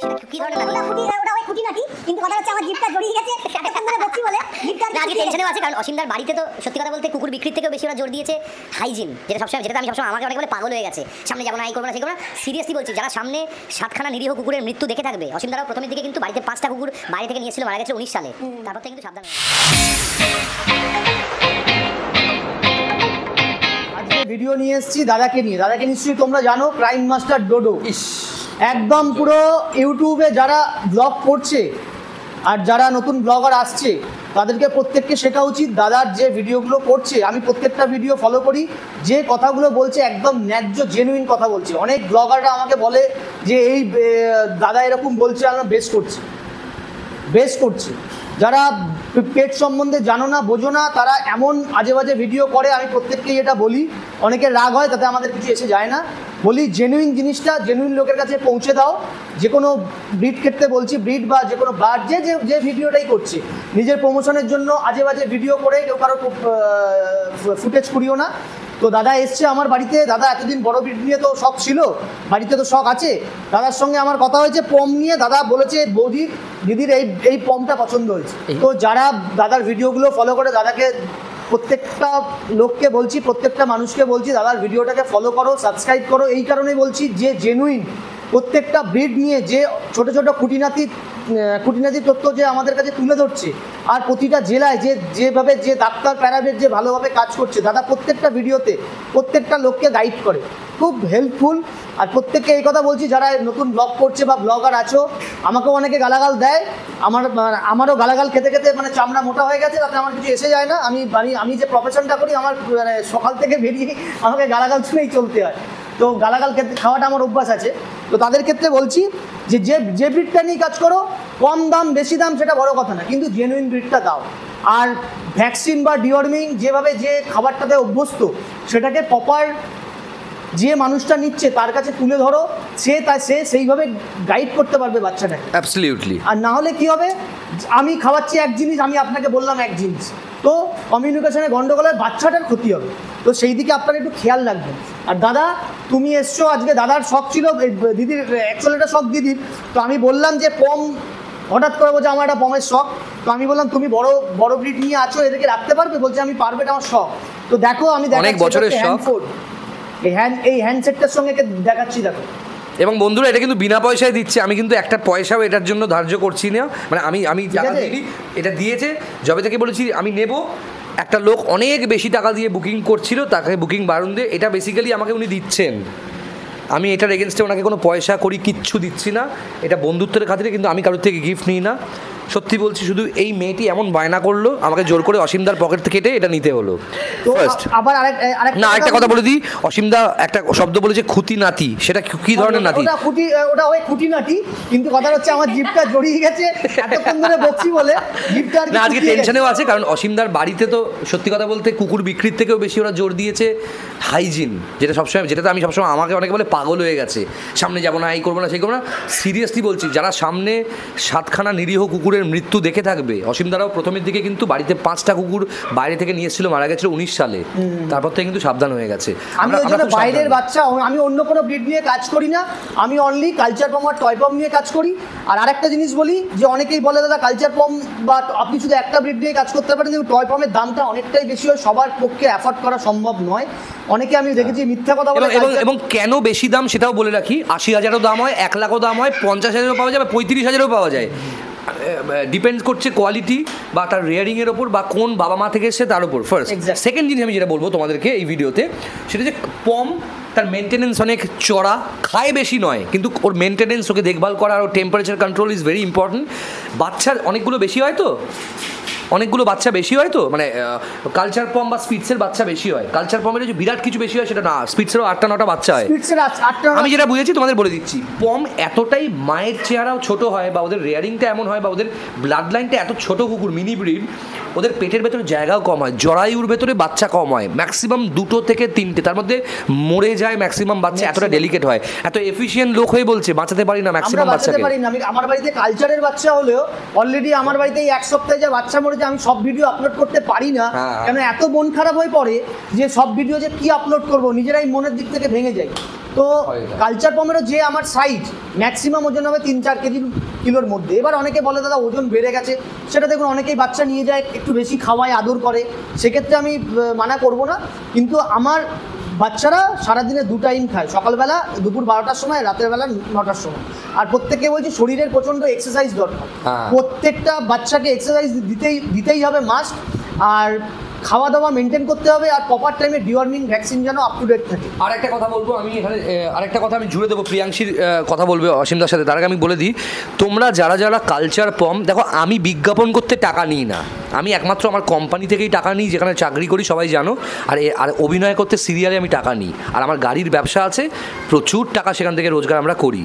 সেটা কি ধরনের নাতি? ওটা ওই খুঁটিনাটি, কিন্তু কথা হচ্ছে আমার জিভটা জড়িয়ে গেছে এতক্ষণ ধরে বলছি বলে জিভটা আজকে টেনশনেও আছে, কারণ অসীমদার বাড়িতে তো সত্যি কথা বলতে কুকুর বিক্রির থেকেও বেশি ওরা জোর দিয়েছে হাইজিন, যেটা আমি সবসময় আমাকে অনেকে বলে পাগল হয়ে গেছে, সামনে যাবো না, এই করবো না, সেই করবো না। সিরিয়াসলি বলছি, যারা সামনে 7খানা নিরীহ কুকুরের মৃত্যু দেখে থাকবে, অসীমদারাও প্রথমের দিকে কিন্তু বাড়িতে 5টা কুকুর বাইরে থেকে নিয়েছিল, মারা গেছে 19 সালে, তারপর থেকে কিন্তু সাবধান। আজকে ভিডিও নিয়ে এসেছি দাদাকে নিশ্চয়ই তোমরা জানো, ক্রাইম মাস্টার ডোডো। একদম পুরো ইউটিউবে যারা ব্লগ করছে আর যারা নতুন ব্লগার আসছে তাদেরকে প্রত্যেককে শেখা উচিত। দাদার যে ভিডিওগুলো করছে, আমি প্রত্যেকটা ভিডিও ফলো করি, যে কথাগুলো বলছে একদম ন্যায্য জেনুইন কথা বলছে। অনেক ব্লগাররা আমাকে বলে যে এই দাদা এরকম বলছে, আমরা বেশ করছি। যারা পেট সম্বন্ধে জানো না, বোঝো না, তারা এমন আজে বাজে ভিডিও করে, আমি প্রত্যেককেই এটা বলি। অনেকের রাগ হয়, তাতে আমাদের কিছু এসে যায় না। বলি জেনুইন জিনিসটা জেনুইন লোকের কাছে পৌঁছে দাও। যে কোনো ব্রিড ক্ষেত্রে বলছি, ব্রিড বা যে কোনো বার্ড যে ভিডিওটাই করছে, নিজের প্রমোশনের জন্য আজে বাজে ভিডিও করে কেউ কারো ফুটেজ করিও না। তো দাদা এসছে আমার বাড়িতে। দাদা এতদিন বড় ব্রিড নিয়ে তো শখ ছিল, বাড়িতে তো শখ আছে। দাদার সঙ্গে আমার কথা হয়েছে পম নিয়ে। দাদা বলেছে দিদির এই পমটা পছন্দ হয়েছে। তো যারা দাদার ভিডিওগুলো ফলো করে, দাদাকে প্রত্যেকটা লোককে বলছি, প্রত্যেকটা মানুষকে বলছি, দাদার ভিডিওটাকে ফলো করো, সাবস্ক্রাইব করো। এই কারণেই বলছি যে জেনুইন প্রত্যেকটা ব্রিড নিয়ে যে ছোট ছোট খুঁটিনাটি তথ্য যে আমাদের কাছে তুলে ধরছে, আর প্রতিটা জেলায় যেভাবে যে ডাক্তার প্যারামেড যে ভালোভাবে কাজ করছে, দাদা প্রত্যেকটা ভিডিওতে প্রত্যেকটা লোককে গাইড করে, খুব হেল্পফুল। আর প্রত্যেককে এই কথা বলছি, যারা নতুন ব্লগ করছে বা ব্লগার আছো, আমাকেও অনেকে গালাগাল দেয়, আমারও গালাগাল খেতে খেতে মানে চামড়া মোটা হয়ে গেছে, তাতে আমার কিছু এসে যায় না। আমি যে প্রফেশনটা করি, আমার মানে সকাল থেকে বেরিয়ে আমাকে গালাগাল শুনেই চলতে হয়। তো গালাগাল খাওয়াটা আমার অভ্যাস আছে। তো তাদের ক্ষেত্রে বলছি যে ব্রিডটা নিয়ে কাজ করো, কম দাম বেশি দাম সেটা বড় কথা না, কিন্তু জেনুইন ব্রিডটা দাও। আর ভ্যাকসিন বা ডিওয়ার্মিং যেভাবে যে খাবারটাতে অভ্যস্ত, সেটাকে প্রপার যে মানুষটা নিচ্ছে তার কাছে তুলে ধরো, সে সেইভাবে গাইড করতে পারবে বাচ্চাটাকে। অ্যাবসলিউটলি। আর না হলে কি হবে, আমি খাওয়াচ্ছি এক জিনিস, আমি আপনাকে বললাম এক জিনিস, তো কমিউনিকেশনে গন্ডগোলের বাচ্চাটার ক্ষতি হবে। তো সেই দিকে আপনারা একটু খেয়াল রাখবেন। আর দাদা তুমি এসছো আজকে, দাদার শখ ছিল, দিদির অ্যাকচুয়ালি এটা শখ দিদির। তো আমি বললাম যে পম হঠাৎ করে বলছে আমার একটা পমের শখ। তো আমি বললাম তুমি বড় ব্রিড নিয়ে আছো, এদেরকে রাখতে পারবে? বলছে আমি পারবে, এটা আমার শখ। তো দেখো আমি অনেক বছরের শখ। এই হ্যান্ডসেটটার সঙ্গে দেখাচ্ছি, দেখো। এবং বন্ধুরা, এটা কিন্তু বিনা পয়সায় দিচ্ছে, আমি কিন্তু একটা পয়সাও এটার জন্য ধার্য করছি না। মানে আমি এটা দিয়েছে যবে থেকে বলেছি আমি নেব। একটা লোক অনেক বেশি টাকা দিয়ে বুকিং করছিল, তাকে বুকিং বারণ দিয়ে এটা বেসিক্যালি আমাকে উনি দিচ্ছেন। আমি এটার এগেনস্টে ওনাকে কোনো পয়সা করি কিচ্ছু দিচ্ছি না, এটা বন্ধুত্বের খাতিরে। কিন্তু আমি কারোর থেকে গিফট নিই না, সত্যি বলছি। শুধু এই মেয়েটি এমন বায়না করলো, আমাকে জোর করে অসীমদার পকেট থেকে কেটে এটা নিতে হলো। ফার্স্ট আরেকটা কথা বলে দিই, অসীমদা একটা শব্দ বলেছে খুঁটিনাটি। সেটা কি ধরনের নাতি? ওটা ওই খুঁটিনাটি, কিন্তু কথা হচ্ছে আমার জিভটা জড়িয়ে গেছে এতক্ষণ ধরে বকছি বলে জিভটা না, আজকে টেনশনেও আছে, কারণ অসীমদার বাড়িতে তো সত্যি কথা বলতে কুকুর বিক্রির থেকেও বেশি ওরা জোর দিয়েছে হাইজিন, যেটাতে আমি সবসময় আমাকে অনেকে বলে পাগল হয়ে গেছে, সামনে যাবো না, এই করবো না, সেই করবো না। সিরিয়াসলি বলছি, যারা সামনে 7খানা নিরীহ কুকুরের মৃত্যু দেখে থাকবে, অসীমদারাও প্রথমের দিকে কিন্তু বাড়িতে 5টা কুকুর বাইরে থেকে নিয়েছিল, মারা গেছিল 19 সালে, তারপর থেকে কিন্তু সাবধান হয়ে গেছে। আমরা বাইরের বাচ্চা, আমি অন্য কোনো ব্রিড নিয়ে কাজ করি না, আমি অনলি কালচার পম আর টয় পম নিয়ে কাজ করি। আর আরেকটা জিনিস বলি, যে অনেকেই বলে দাদা কালচার পম বা আপনি শুধু একটা ব্রিড নিয়ে কাজ করতে পারেন, কিন্তু টয় পমের দামটা অনেকটাই বেশি হয়, সবার পক্ষে অ্যাফোর্ড করা সম্ভব নয়। অনেকে আমি দেখেছি মিথ্যা কথা বলে। এবং কেন বেশি দাম সেটাও বলে রাখি, 80,000ও দাম হয়, 1 লাখও দাম হয়, 50,000ও পাওয়া যায়, 35,000ও পাওয়া যায়। ডিপেন্ডস করছে কোয়ালিটি বা তার রেয়ারিংয়ের ওপর, বা কোন বাবা মা থেকে এসছে তার উপর। ফার্স্ট। সেকেন্ড জিনিস আমি যেটা বলবো তোমাদেরকে এই ভিডিওতে, সেটা যে পম তার মেনটেনেন্স অনেক চড়া, খায় বেশি নয়, কিন্তু ওর মেনটেনেন্স, ওকে দেখভাল করা, আর ওর temperature control is very important. বাচ্চার অনেকগুলো বাচ্চা বেশি হয় তো, মানে কালচার পম বা স্পিটসের বাচ্চা বেশি হয়। কালচার পমের যে বিরাট কিছু বেশি হয় সেটা না, স্পিটসেরও 8টা-9টা বাচ্চা হয়। আমি যেটা বুঝেছি তোমাদের বলে দিচ্ছি, পম এতটাই মায়ের চেহারাও ছোট হয়, বা ওদের রেয়ারিংটা এমন হয়, বা ওদের ব্লাড লাইনটা এত ছোট কুকুর, মিনি ব্রিড, ওদের পেটের ভেতরে জায়গাও কম হয়, জরায়ুর ভেতরে বাচ্চা কম হয়, ম্যাক্সিমাম 2 থেকে 3টে, তার মধ্যে মরে যায় ম্যাক্সিমাম বাচ্চা, এতটা ডেলিকেট হয়। এত এফিশিয়েন্ট লোক হয়ে বলছে বাঁচাতে পারি না ম্যাক্সিমাম বাচ্চাকে। আমার বাড়িতে কালচারের বাচ্চা হলেও অলরেডি আমার বাড়িতে এই 1 সপ্তাহে যে বাচ্চা মরে, আমি সব ভিডিও আপলোড করতে পারি না, কেন এত মন খারাপ হয়ে পড়ে যে সব ভিডিও যে কি আপলোড করব, নিজেরাই মনের দিক থেকে ভেঙে যাই। তো হয় এটা। কালচার পমেরও যে আমার সাইজ ম্যাক্সিমাম ওজন হবে 3-4 কিলোর মধ্যে। এবার অনেকে বলে দাদা ওজন বেড়ে গেছে, সেটা দেখুন অনেকেই বাচ্চা নিয়ে যায় একটু বেশি খাওয়ায় আদর করে, সেক্ষেত্রে আমি মানা করব না। কিন্তু আমার বাচ্চারা সারাদিনে 2 টাইম খায়, সকালবেলা দুপুর 12টার সময়, রাতের বেলা 9টার সময়। আর প্রত্যেককে বলছি শরীরের প্রচণ্ড এক্সারসাইজ দরকার, হ্যাঁ। প্রত্যেকটা বাচ্চাকে এক্সারসাইজ দিতেই হবে মাস্ট। আর খাওয়া দাওয়া মেনটেন করতে হবে, আর প্রপার টাইমে ডিওয়ার্মিং ভ্যাকসিন যেন আপ টু ডেট থাকে। আর একটা কথা বলবো আমি এখানে, আরেকটা কথা আমি জুড়ে দেবো, প্রিয়াংশীর কথা বলবে অসীমদার সাথে, তার আগে আমি বলে দিই, তোমরা যারা যারা কালচার পম, দেখো আমি বিজ্ঞাপন করতে টাকা নিই না, আমি একমাত্র আমার কোম্পানি থেকেই টাকা নিই, যেখানে চাকরি করি সবাই জানো। আর অভিনয় করতে সিরিয়ালে আমি টাকা নিই, আর আমার গাড়ির ব্যবসা আছে, প্রচুর টাকা সেখান থেকে রোজগার আমরা করি।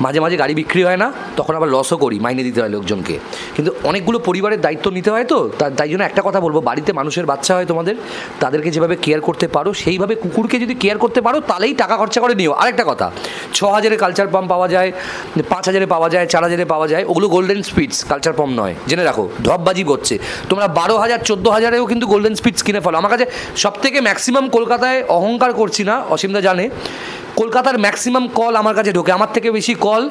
মাঝে মাঝে গাড়ি বিক্রি হয় না, তখন আবার লসও করি, মাইনে দিতে হয় লোকজনকে, কিন্তু অনেকগুলো পরিবারের দায়িত্ব নিতে হয়। তো তাই জন্য একটা কথা বলবো, বাড়িতে মানুষের বাচ্চা হয় তোমাদের, তাদেরকে যেভাবে কেয়ার করতে পারো সেইভাবে কুকুরকে যদি কেয়ার করতে পারো তাহলেই টাকা খরচা করে নিও। আরেকটা কথা, 6000-এ কালচার পাম্প পাওয়া যায়, 5000-এ পাওয়া যায়, 4000-এ পাওয়া যায়, ওগুলো গোল্ডেন স্পিডস কালচার পাম্প নয়, জেনে রাখো, ঢপবাজি করছে। তোমরা 12,000 14,000-এও কিন্তু গোল্ডেন স্পিডস কিনে ফেলো। আমার কাছে সবথেকে ম্যাক্সিমাম, কলকাতায় অহংকার করছি না, অসীমদা জানে, কলকাতার ম্যাক্সিমাম কল আমার কাছে ঢোকে, আমার থেকে বেশি কল,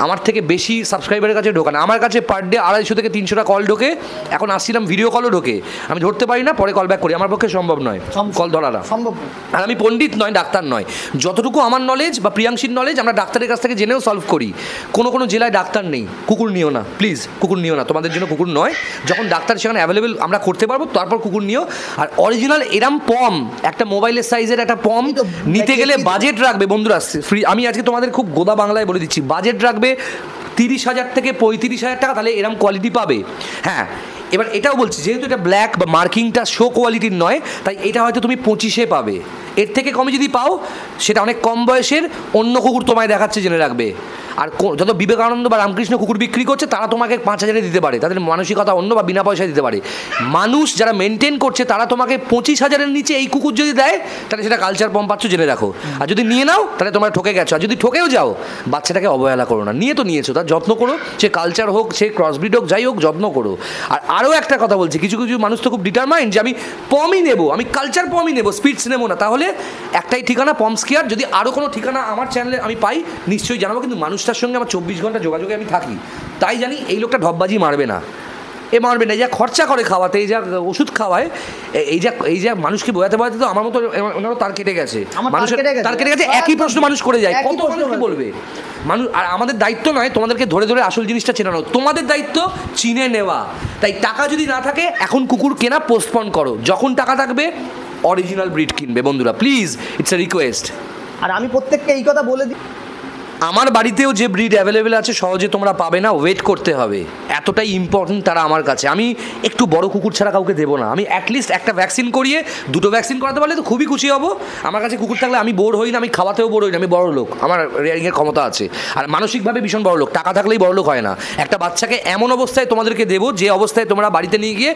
আমার থেকে বেশি সাবস্ক্রাইবারের কাছে ঢোকে না। আমার কাছে পার ডে 250 থেকে 300টা কল ঢোকে, এখন আসছিলাম ভিডিও কলও ঢোকে, আমি ধরতে পারি না, পরে কল ব্যাক করি, আমার পক্ষে সম্ভব নয় কল ধরাটা, সম্ভব। আর আমি পণ্ডিত নয়, ডাক্তার নয়, যতটুকু আমার নলেজ বা প্রিয়াংশীর নলেজ আমরা ডাক্তারের কাছ থেকে জেনেও সলভ করি। কোনো জেলায় ডাক্তার নেই, কুকুর নিও না প্লিজ, কুকুর নিও না, তোমাদের জন্য কুকুর নয়। যখন ডাক্তার সেখানে অ্যাভেলেবেল আমরা করতে পারবো, তারপর কুকুর নিও। আর অরিজিনাল এরাম পম, একটা মোবাইলের সাইজের একটা পম নিতে গেলে বাজেট রাখবে বন্ধুরা, ফ্রি। আমি আজকে তোমাদের খুব গোদা বাংলায় বলে দিচ্ছি, বাজেট রাখবে 30,000 থেকে 35,000 টাকা, তাহলে এরম কোয়ালিটি পাবে। হ্যাঁ, এবার এটাও বলছি, যেহেতু এটা ব্ল্যাক বা মার্কিংটা শো কোয়ালিটির নয়, তাই এটা হয়তো তুমি 25-এ পাবে। এর থেকে কমে যদি পাও, সেটা অনেক কম বয়সের অন্য কুকুর তোমায় দেখাচ্ছে, জেনে রাখবে। আর যত বিবেকানন্দ বা রামকৃষ্ণ কুকুর বিক্রি করছে, তারা তোমাকে 5,000-এ দিতে পারে, তাদের মানসিকতা অন্য, বা বিনা পয়সায় দিতে পারে। মানুষ যারা মেনটেন করছে, তারা তোমাকে 25,000-এর নিচে এই কুকুর যদি দেয়, তাহলে সেটা কালচার পম পাচ্ছ, জেনে রাখো। আর যদি নিয়ে নাও, তাহলে তোমরা ঠকে গেছো। আর যদি ঠকেও যাও, বাচ্চাটাকে অবহেলা করো না, নিয়ে তো নিয়েছো, তার যত্ন করো, সে কালচার হোক, সে ক্রসব্রিড হোক, যাই হোক, যত্ন করো। আর আরও একটা কথা বলছি, কিছু কিছু মানুষ তো খুব ডিটারমাইন্ড যে আমি পমই নেবো, আমি কালচার পমই নেবো, স্পিডস নেবো না। তাহলে একটাই ঠিকানা, পমস কেয়ার। যদি আরও কোনো ঠিকানা আমার চ্যানেলে আমি পাই, নিশ্চয়ই জানাবো, কিন্তু মানুষটার সঙ্গে আমার 24 ঘন্টা যোগাযোগে আমি থাকি, তাই জানি এই লোকটা ঢপবাজি মারবে না, মারবে না। এই যা খরচা করে খাওয়াতে, এই যা ওষুধ খাওয়ায়, এই যা মানুষকে বোঝাতে তো আমার মতো ওনারও তার কেটে গেছে, মানুষের তার কেটে গেছে। একই প্রশ্ন মানুষ করে যায়, কত মানুষকে বলবে মানুষ। আর আমাদের দায়িত্ব নয় তোমাদেরকে ধরে ধরে আসল জিনিসটা চেনানো, তোমাদের দায়িত্ব চিনে নেওয়া। তাই টাকা যদি না থাকে, এখন কুকুর কেনা পোস্টপন করো, যখন টাকা থাকবে অরিজিনাল ব্রিড কিনবে বন্ধুরা, প্লিজ, ইটস এ রিকোয়েস্ট। আর আমি প্রত্যেককে এই কথা বলে দিই, আমার বাড়িতেও যে ব্রিড অ্যাভেলেবেল আছে, সহজে তোমরা পাবে না, ওয়েট করতে হবে, এতটাই ইম্পর্টেন্ট তারা আমার কাছে। আমি একটু বড় কুকুর ছাড়া কাউকে দেবো না, আমি অ্যাটলিস্ট একটা ভ্যাকসিন করিয়ে, 2টো ভ্যাকসিন করাতে পারলে তো খুবই খুশি হব। আমার কাছে কুকুর থাকলে আমি বোর হই না, আমি খাওয়াতেও বোর হই না, আমি বড় লোক, আমার রেয়ারিংয়ের ক্ষমতা আছে, আর মানসিকভাবে ভীষণ বড় লোক। টাকা থাকলেই বড় লোক হয় না। একটা বাচ্চাকে এমন অবস্থায় তোমাদেরকে দেবো, যে অবস্থায় তোমরা বাড়িতে নিয়ে গিয়ে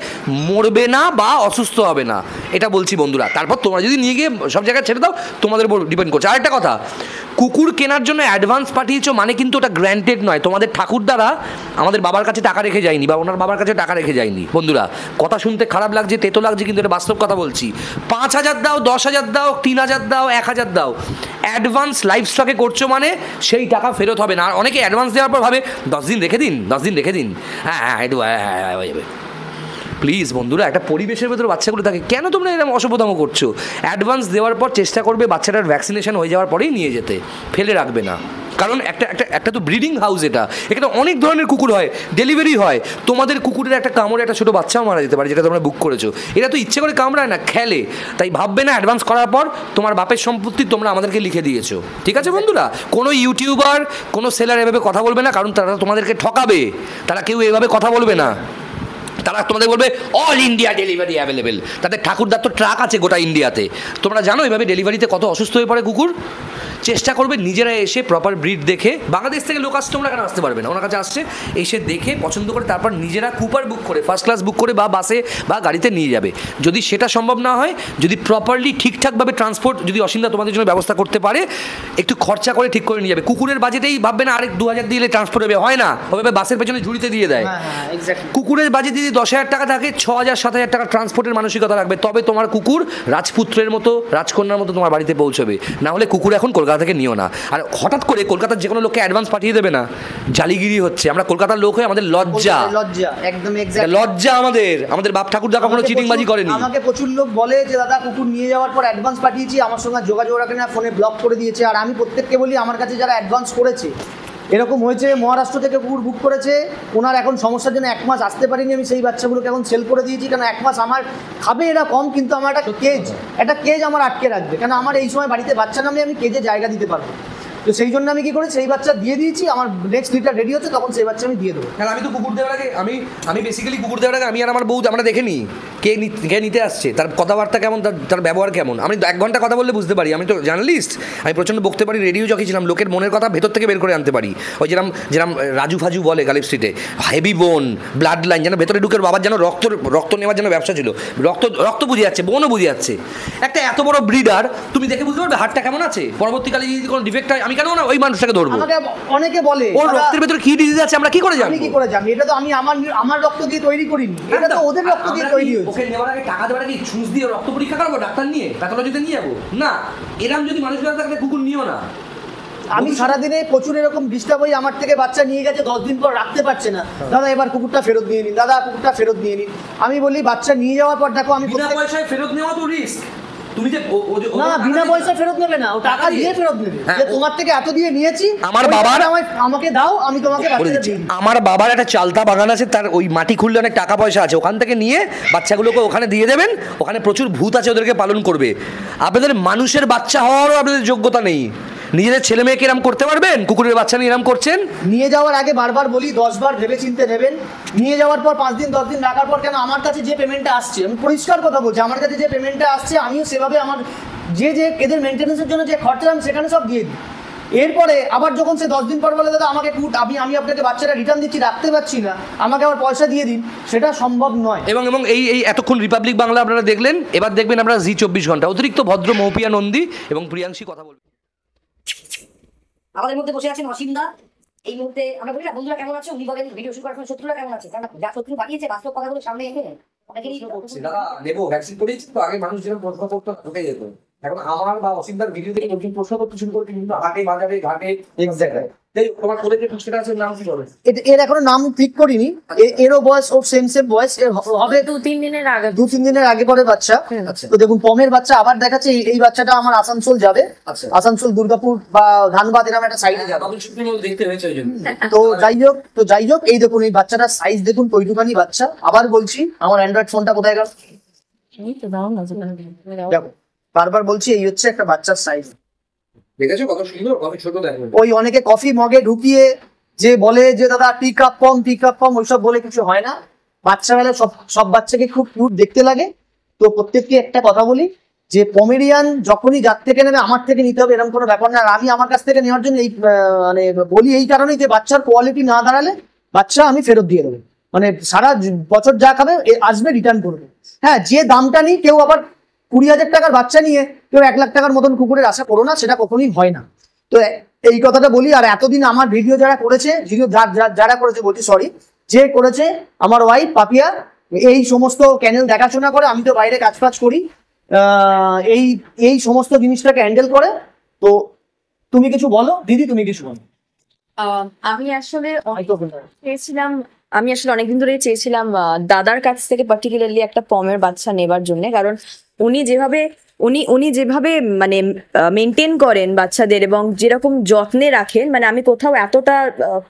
মরবে না বা অসুস্থ হবে না, এটা বলছি বন্ধুরা। তারপর তোমরা যদি নিয়ে গিয়ে সব জায়গায় ছেড়ে দাও, তোমাদের উপর ডিপেন্ড করছে। আরেকটা কথা, কুকুর কেনার জন্য অ্যাডভান্স পাঠিয়েছো মানে কিন্তু ওটা গ্র্যান্টেড নয়। তোমাদের ঠাকুরদারা আমাদের বাবার কাছে টাকা রেখে যায়নি, বা ওনার বাবার কাছে টাকা রেখে যায়নি। বন্ধুরা, কথা শুনতে খারাপ লাগছে, তেতো লাগছে, কিন্তু এটা বাস্তব কথা বলছি। 5,000 দাও, 10,000 দাও, 3,000 দাও, 1,000 দাও, অ্যাডভান্স লাইফ স্টকে করছো মানে সেই টাকা ফেরত হবে না। আর অনেকে অ্যাডভান্স দেওয়ার পর ভাবে 10 দিন রেখে দিন, 10 দিন রেখে দিন, হ্যাঁ একটু হয়ে যাবে। প্লিজ বন্ধুরা, একটা পরিবেশের ভেতরে বাচ্চাগুলো থাকে, কেন তোমরা এরকম অসভ্যতম করছো? অ্যাডভান্স দেওয়ার পর চেষ্টা করবে বাচ্চাটার ভ্যাকসিনেশন হয়ে যাওয়ার পরেই নিয়ে যেতে, ফেলে রাখবে না। কারণ একটা তো ব্রিডিং হাউস, এখানে অনেক ধরনের কুকুর হয়, ডেলিভারি হয়। তোমাদের কুকুরের একটা কামড়ে একটা ছোটো বাচ্চাও মারা যেতে পারে, যেটা তোমরা বুক করেছো। এরা তো ইচ্ছে করে কামড়ায় না, খেলে। তাই ভাববে না অ্যাডভান্স করার পর তোমার বাপের সম্পত্তি তোমরা আমাদেরকে লিখে দিয়েছো। ঠিক আছে বন্ধুরা, কোনো ইউটিউবার, কোনো সেলার এভাবে কথা বলবে না, কারণ তারা তোমাদেরকে ঠকাবে। তারা কেউ এভাবে কথা বলবে না, তারা তোমাদের বলবে অল ইন্ডিয়া ডেলিভারি অ্যাভেলেবেল। তাদের ঠাকুরদার তো ট্রাক আছে গোটা ইন্ডিয়াতে। তোমরা জানো এভাবে ডেলিভারিতে কত অসুস্থ হয়ে পড়ে কুকুর। চেষ্টা করবে নিজেরা এসে প্রপার ব্রিড দেখে, বাংলাদেশ থেকে লোক আসছে, তোমরা কেন আসতে পারবে না, ওনার কাছে আসছে, এসে দেখে পছন্দ করে তারপর নিজেরা কুপার বুক করে, ফার্স্ট ক্লাস বুক করে, বা বাসে বা গাড়িতে নিয়ে যাবে। যদি সেটা সম্ভব না হয়, যদি প্রপারলি ঠিকঠাকভাবে ট্রান্সপোর্ট যদি অসীমদা তোমাদের জন্য ব্যবস্থা করতে পারে, একটু খরচা করে ঠিক করে নিয়ে যাবে। কুকুরের বাজেটেই ভাববে না আরেক 2,000 দিলে ট্রান্সপোর্ট হবে, হয় না, ওভাবে বাসের পেছনে ঝুড়িতে দিয়ে দেয়। কুকুরের বাজেট যদি 10,000 টাকা থাকে, 6,000 7,000 টাকা ট্রান্সপোর্টের মানসিকতা রাখবে, তবে তোমার কুকুর রাজপুত্রের মতো, রাজকন্যার মতো তোমার বাড়িতে পৌঁছবে। না হলে কুকুর এখন কলকাতা কলকাতা থেকে নিও না। আর হঠাৎ করে কলকাতার যে কোনো লোককে অ্যাডভান্স পাঠিয়ে দেবে না, জালিগিরি হচ্ছে। আমরা কলকাতার লোক হয়ে আমাদের লজ্জা, একদম লজ্জা আমাদের বাপ ঠাকুরদা কখনো চিটিংবাজি করেনি। আমাকে প্রচুর লোক বলে যে দাদা কুকুর নিয়ে যাওয়ার পর অ্যাডভান্স পাঠিয়েছি, আমার সঙ্গে যোগাযোগ রাখে না, ফোনে ব্লক করে দিয়েছে। আর আমি প্রত্যেককে বলি আমার কাছে যারা অ্যাডভান্স করেছে, এরকম হয়েছে মহারাষ্ট্র থেকে কুকুর বুক করেছে, ওনার এখন সমস্যার জন্য 1 মাস আসতে পারিনি, আমি সেই বাচ্চাগুলোকে এখন সেল করে দিয়েছি। কারণ 1 মাস আমার খাবে এরা কম, কিন্তু আমার একটা কেজ আমার আটকে রাখবে, কারণ আমার এই সময় বাড়িতে বাচ্চা নামলে আমি কেজে জায়গা দিতে পারবো। তো সেই জন্য আমি কি করি, সেই বাচ্চা দিয়ে দিয়েছি, আমার নেক্সট লিটার রেডি হচ্ছে, তখন সেই বাচ্চা আমি দিয়ে দেবো। কারণ আমি তো কুকুর দেওয়ার আগে আমি বেসিক্যালি কুকুর দেওয়ার আগে আমি আর আমার বউ আমরা দেখে নিই কে নিতে আসছে, তার কথাবার্তা কেমন, তার ব্যবহার কেমন। আমি 1 ঘন্টা কথা বললে বুঝতে পারি, আমি তো জার্নালিস্ট, আমি প্রচণ্ড বকতে পারি, রেডিও জকি ছিলাম, লোকের মনের কথা ভেতর থেকে বের করে আনতে পারি। ওই যেরকম রাজু ফাজু বলে গালিব স্ট্রিটে, হেভি বোন, ব্লাড লাইন, যেন ভেতরে ঢুকের বাবার যেন রক্ত নেওয়ার জন্য ব্যবসা ছিল, রক্ত বুঝে যাচ্ছে, বোনও বুঝে যাচ্ছে। একটা এত বড় ব্রিডার তুমি দেখে বুঝতে পারবে হাড়টা কেমন আছে, পরবর্তীকালে যদি কোনো ডিফেক্ট হয় আমি কেন না ওই মানুষটাকে ধরবো। আমাকে অনেকে বলে ওর রক্তের ভেতরে কি ডিজিজ আছে আমরা কি করে জানবো? এটা তো আমি আমার রক্ত দিয়ে তৈরি করিনি, এটা তো ওদের রক্ত দিয়ে তৈরি হয়েছে। ওকে নেওয়ার আগে টাকা দেওয়ার আগে ছুঁচ দিয়ে রক্ত পরীক্ষা করবো ডাক্তার নিয়ে, প্যাথোলজিতে নিয়ে যাবো না? এরকম যদি মানুষ থাকে কুকুর নিও না। আমি সারাদিনে প্রচুর এরকম ডিস্টার্ব হই, আমার থেকে বাচ্চা নিয়ে গেছে 10 দিন পর রাখতে পারছে না, দাদা এবার কুকুরটা ফেরত নিয়ে নিন, দাদা কুকুরটা ফেরত নিয়ে নিন। আমি বলি বাচ্চা নিয়ে যাওয়ার পর দেখো আমি বিনা পয়সায় ফেরত নেওয়া তো রিস্ক। তুমি যে না বিনা পয়সা ফেরত নেবে না, ও টাকা দিয়ে ফেরত নেবে, যে তোমার থেকে এত দিয়ে নিয়েছি, আমার বাবার আমাকে দাও, আমি তোমাকে বাচ্চাটা দিই। আমার বাবার একটা চালতা বাগান আছে, তার ওই মাটি খুললে অনেক টাকা পয়সা আছে, ওখান থেকে নিয়ে বাচ্চাগুলোকে ওখানে দিয়ে দেবেন, ওখানে প্রচুর ভূত আছে, ওদেরকে পালন করবে। আপনাদের মানুষের বাচ্চা হওয়ারও আপনাদের যোগ্যতা নেই, নিজেদের ছেলে মেয়েকে এরম করতে পারবেন? কুকুরের বাচ্চা নিয়ে এরম করছেন। নিয়ে যাওয়ার আগে বারবার বলি 10 বার ভেবে চিন্তে নেবেন। নিয়ে যাওয়ার পর 5 দিন 10 দিন রাখার পর, কেন আমার কাছে যে পেমেন্টটা আসছে, আমি পরিষ্কার কথা বলছি, আমার কাছে যে পেমেন্টটা আসছে আমিও সেভাবে আমার যে এদের মেনটেন্যান্সের জন্য যে খরচা আমি সেখানে সব দিয়ে দিই। এরপরে আবার যখন সে 10 দিন পর বলে দাদা আমাকে আমি আপনাকে বাচ্চাটা রিটার্ন দিচ্ছি, রাখতে পারছি না, আমাকে আবার পয়সা দিয়ে দিন, সেটা সম্ভব নয়। এবং এই এতক্ষণ রিপাবলিক বাংলা আপনারা দেখলেন, এবার দেখবেন আপনারা জি 24 ঘন্টা। অতিরিক্ত ভদ্র মৌপিয়া নন্দী এবং প্রিয়াংশী কথা বলবেন। আমাদের মধ্যে বসে আছেন অসীমদা। এই মুহূর্তে আমরা বলি না বন্ধুরা কেমন আছে, উনি বলেন ভিডিও শুরু করার সময় শত্রুরা কেমন আছে, কারণ যা শত্রু বানিয়েছে বাস্তব কথাগুলো সামনে এনে দাদা নেবো ভ্যাকসিন করেছি তো, আগে মানুষ যেরকম প্রশ্ন করতো ঢুকে যেত, এখন আমার বা অসীমদার ভিডিও থেকে নতুন প্রশ্ন করতে শুরু করতে কিন্তু হাটে বাজারে ঘাটে এক জায়গায়। তোমার কোলে যে পুষ্টিটা আছে নাম কি হবে? এর এখনো নাম ঠিক করিনি, এরও বয়স ও সেম বয়স হবে 2-3 দিনের আগে পরে বাচ্চা। তো দেখুন পমের বাচ্চা আবার দেখাচ্ছে, এই বাচ্চাটা আমার আসানসোল যাবে, আসানসোল দুর্গাপুর বা ধানবাদ এরকম একটা সাইডে যাবে। তো যাই হোক এই দেখুন এই বাচ্চাটার সাইজ দেখুন, কইটুখানি বাচ্চা। আবার বলছি আমার অ্যান্ড্রয়েড ফোনটা কোথায় গেল, দেখো বারবার বলছি, এই হচ্ছে একটা বাচ্চার সাইজ, দেখেছো কত সুন্দর, কত ছোট দেখো। ওই অনেকে কফি মগে ঢুকিয়ে যে বলে যে দাদা টি কাপ কম ওইসব বলে কিছু হয় না। বাচ্চা বেলা সব বাচ্চাকে খুব কিউট দেখতে লাগে। তো প্রত্যেককে একটা কথা বলি যে পমেরিয়ান যখনই যার থেকে নেবে আমার থেকে নিতে হবে এরকম কোনো ব্যাপার না। আর আমি আমার কাছ থেকে নেওয়ার জন্য এই মানে বলি এই কারণেই যে বাচ্চার কোয়ালিটি না দাঁড়ালে বাচ্চা আমি ফেরত দিয়ে দেবো, মানে সারা বছর যা খাবে আসবে রিটার্ন করবে। হ্যাঁ, যে দামটা নিই, কেউ আবার 20,000 টাকার বাচ্চা নিয়ে কেউ 1 লাখ টাকার মতন কুকুরের আশা করো না, সেটা কখনোই হয় না। তো এই কথাটা বলি। আর এতদিন আমার ভিডিও যারা করেছে, যারা করেছে বলছি সরি, যে করেছে আমার ওয়াইফ পাপিয়া, এই সমস্ত চ্যানেল দেখাশোনা করে, আমি তো বাইরে কাজ করি, এই সমস্ত জিনিসটাকে হ্যান্ডেল করে। তো তুমি কিছু বলো দিদি, তুমি কিছু বলো। আমি আসলে অনেকদিন ধরেই চেয়েছিলাম দাদার কাছ থেকে পার্টিকুলারলি একটা পমের বাচ্চা নেবার জন্য, কারণ উনি যেভাবে মানে মেনটেন করেন বাচ্চাদের এবং যেরকম যত্নে রাখেন, মানে আমি কোথাও এতটা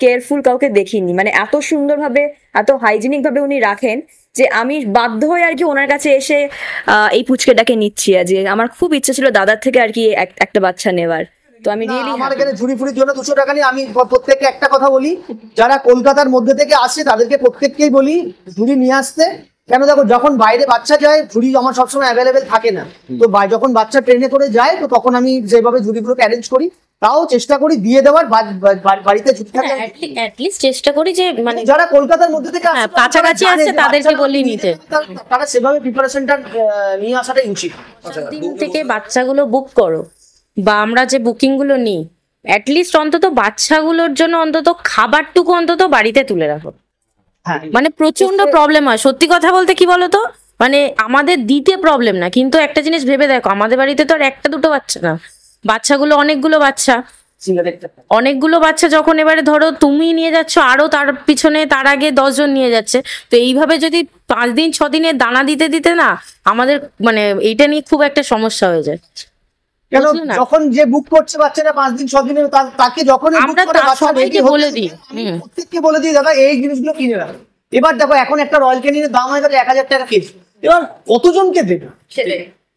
কেয়ারফুল কাউকে দেখিনি, মানে এত সুন্দরভাবে এত হাইজিনিক ভাবে উনি রাখেন যে আমি বাধ্য হয়ে আর কি ওনার কাছে এসে এই পুচকেটাকে নিচ্ছি। যে আমার খুব ইচ্ছে ছিল দাদার থেকে আর কি একটা বাচ্চা নেওয়ার। তো আমি রিয়েলি আমার এখানে ঝুড়ি ফুড়ির জন্য 200 টাকা নিয়ে আমি প্রত্যেককে একটা কথা বলি, যারা কলকাতার মধ্যে থেকে আসে তাদেরকে প্রত্যেককেই বলি ঝুড়ি নিয়ে আসতে। কেন দেখো, যখন বাইরে বাচ্চা যায় ঝুড়ি আমার সবসময় অ্যাভেলেবেল থাকে না। তো যখন বাচ্চা ট্রেনে করে যায়, তো তখন আমি যেভাবে ঝুড়িগুলোকে অ্যারেঞ্জ করি, তাও চেষ্টা করি দিয়ে দেওয়ার, বাড়িতে ঝুড়ি থাকে অ্যাটলিস্ট চেষ্টা করি যে মানে যারা কলকাতার মধ্যে থেকে কাছাকাছি আসছে তাদেরকে বলি নিতে, তারা সেভাবে প্রিপারেশনটা নিয়ে আসাটাই উচিত। দিন থেকে বাচ্চাগুলো বুক করো বা আমরা যে বুকিং গুলো নিই, অ্যাটলিস্ট অন্তত বাচ্চাগুলোর জন্য অন্তত খাবারটুকু অন্তত বাড়িতে তুলে রাখো। মানে প্রচন্ড প্রবলেম হয় সত্যি কথা বলতে, কি বলতো, মানে আমাদের দিতে প্রবলেম না, কিন্তু একটা জিনিস ভেবে দেখো, আমাদের বাড়িতে তো আর 1-2 বাচ্চা না, বাচ্চাগুলো অনেকগুলো বাচ্চা যখন এবারে ধরো তুমি নিয়ে যাচ্ছ, আরো তার পিছনে তার আগে 10 জন নিয়ে যাচ্ছে, তো এইভাবে যদি 5 দিন 6 দিনের দানা দিতে দিতে না আমাদের মানে এইটা নিয়ে খুব একটা সমস্যা হয়ে যায়। কেন বুঝলে না? যখন যে বুক করছে বাচ্চাটা 5 দিন 6 দিনের তাকে যখন আমরা সবাইকে বলে দিই। প্রত্যেককে বলে দিই দাদা এই জিনিসগুলো কিনে রাখো। এবার দেখো এখন একটা রয়্যাল ক্যানিনের দাম হয়ে গেছে 1000 টাকা কেজি, এবার কতজনকে দেবে?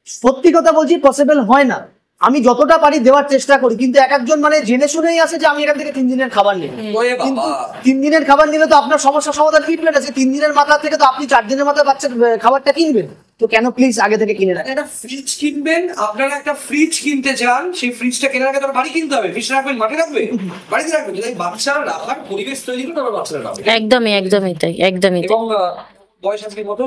সত্যি কথা বলছি পসিবল হয় না। আমি যতটা পারি দেওয়ার চেষ্টা করি, কিন্তু এক একজন মানে জেনে শুনেই আসে যে আমি এখান থেকে 3 দিনের খাবার নিই, কিন্তু 3 দিনের খাবার নিলে তো আপনার সমস্যার সমাধান মিটবে না। 3 দিনের মাথা থেকে তো আপনি 4 দিনের মাথায় বাচ্চার খাবারটা কিনবেন, তো কেন প্লিজ আগে থেকে কিনে রাখেন। একটা ফ্রিজ কিনবেন, আপনারা একটা ফ্রিজ কিনতে চান, সেই ফ্রিজটা কেনার আগে তার বাড়ি কিনতে হবে। ফ্রিজটা রাখবেন মাঠে রাখবে, বাড়িতে রাখবে, যদি বাচ্চা রাখার পরিবেশ তৈরি করে তারপর বাচ্চারা রাখবে। একদমই তাই। এবং বয়স আজকে কত?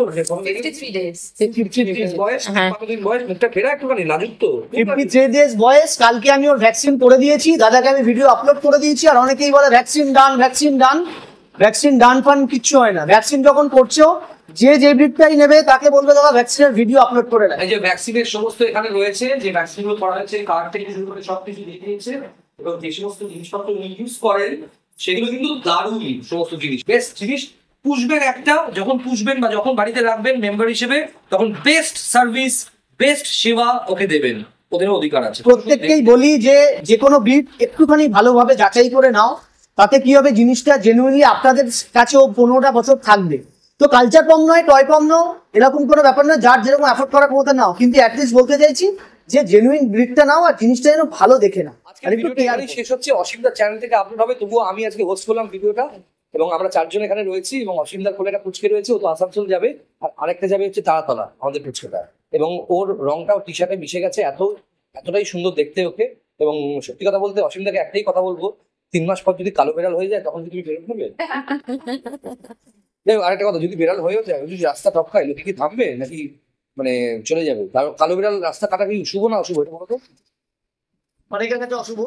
53 days বয়স। হ্যাঁ। কতদিন বয়স? মুখটা ফেরা একটুখানি লাজুক তো। 53 days বয়স। কালকে আমি ওর ভ্যাকসিন করে দিয়েছি, দাদাকে আমি ভিডিও আপলোড করে দিয়েছি। আর অনেকেই বলে ভ্যাকসিন ডান ফান কিচ্ছু হয় না। ভ্যাকসিন যখন করছো যে ব্রিডটাই নেবে তাকে বলবে দাদা ভ্যাকসিনের ভিডিও আপলোড করে দেয়। এই যে ভ্যাকসিনের সমস্ত এখানে রয়েছে, যে ভ্যাকসিনগুলো করা হয়েছে কার্ড থেকে শুরু করে সবকিছু দেখিয়েছে, এবং যে সমস্ত জিনিসপত্র উনি ইউজ করেন সেগুলো কিন্তু দারুণ সমস্ত জিনিস, বেস্ট জিনিস। পুষবেন একটা, যখন পুষবেন বা যখন বাড়িতে রাখবেন মেম্বার হিসেবে, তখন বেস্ট সার্ভিস বেস্ট সেবা ওকে দেবেন, ওদেরও অধিকার আছে। প্রত্যেককেই বলি যে কোনো ব্রিড একটুখানি ভালোভাবে যাচাই করে নাও, তাতে কি হবে জিনিসটা জেনুইনলি আপনাদের কাছেও 15টা বছর থাকবে। তো কালচার কম নয়, টয় কম নাও, এরকম কোনো ব্যাপার নয়, যার যেরকম অ্যাফোর্ড করার ক্ষমতা নাও, কিন্তু অ্যাটলিস্ট বলতে চাইছি যে জেনুইন ব্রিডটা নাও আর জিনিসটা যেন ভালো দেখে নাও। আজকের ভিডিওটা এখানেই শেষ হচ্ছে। অসীমদার চ্যানেল থেকে আপলোড হবে, তবুও আমি আজকে হোস্ট করলাম ভিডিওটা, এবং আমরা 4 জন এখানে রয়েছি, এবং অসীমদার কোলে একটা পুচকে রয়েছে, ও তো আসানসোল যাবে, আর আরেকটা যাবে হচ্ছে তারাতলা আমাদের পুচকেটা, এবং ওর রংটাও টি শার্টে মিশে গেছে, এতটাই সুন্দর দেখতে ওকে। এবং সত্যি কথা বলতে অসীমদাকে একটাই কথা বলবো, 3 মাস পর যদি কালো বেড়াল হয়ে যায় তখন কি তুমি ফেরত নেবে? আরেকটা কথা, যদি বেড়াল হয়েও যায়, যদি রাস্তা টপকায়, লোকে কি থামবে নাকি মানে চলে যাবে? কালো বেড়াল রাস্তা কাটা কি শুভ না অশুভ, এটা বলো তো? অনেকের কাছে অশুভ,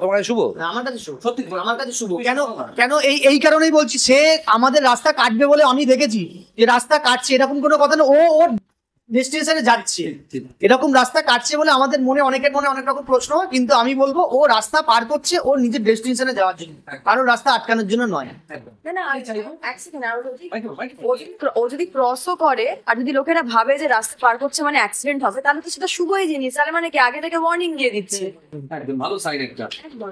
তোমার কাছে শুভ? আমার কাছে শুভ, সত্যি আমার কাছে শুভ। কেন এই কারণেই বলছি, সে আমাদের রাস্তা কাটবে বলে আমি দেখেছি যে রাস্তা কাটছে, এরকম কোনো কথা না, ও ওর ডেস্টিনেশনে যাচ্ছে, এরকম রাস্তা কাটছে বলে আমাদের অনেকের মনে অনেক রকম প্রশ্ন, কিন্তু আমি বলবো ও রাস্তা পার করছে ওর নিজের ডেস্টিনেশনে যাওয়ার জন্য, কারোর রাস্তা আটকানোর জন্য নয়। ও যদি ক্রসও করে আর যদি লোকেরা ভাবে যে রাস্তা পার করছে মানে অ্যাক্সিডেন্ট হবে, তাহলে তো সেটা শুভই জিনিস, তাহলে মানে কি আগে থেকে ওয়ার্নিং দিয়ে দিচ্ছে। একদম ভালো সাইন একটা।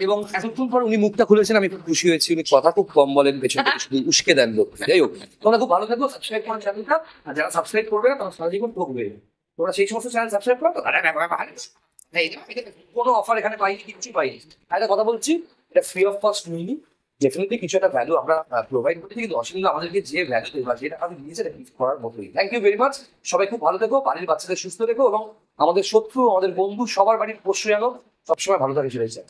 এবং এতক্ষণ পর উনি মুখটা খুলেছেন, আমি খুব খুশি হয়েছি। উনি কথা খুব কম বলেন, পেছনে শুধু উস্কে দেন লোক। যাই হোক, তোমরা খুব ভালো থাকো, সাবস্ক্রাইব করো চ্যানেলটা, আর যারা সাবস্ক্রাইব করবে না তারা সারা জীবন ঠকবে। তোমরা সেই সমস্ত চ্যানেল সাবস্ক্রাইব করো তো কোনো অফার এখানে পাইনি, কিচ্ছু পাইনি। একটা কথা বলছি, এটা ফ্রি অফ কস্ট নিইনি, ডেফিনেটলি কিছু একটা ভ্যালু আমরা প্রোভাইড করছি, কিন্তু অসীম আমাদেরকে যে ভ্যালু বা যেটা আমি দিয়েছে এটা গিফট করার মতোই। Thank you very much. সবাই খুব ভালো থেকো, বাড়ির বাচ্চাদের সুস্থ রেখো, এবং আমাদের শত্রু আমাদের বন্ধু সবার বাড়ির পোষ্য যেন সবসময় ভালো থাকে চলে যায়।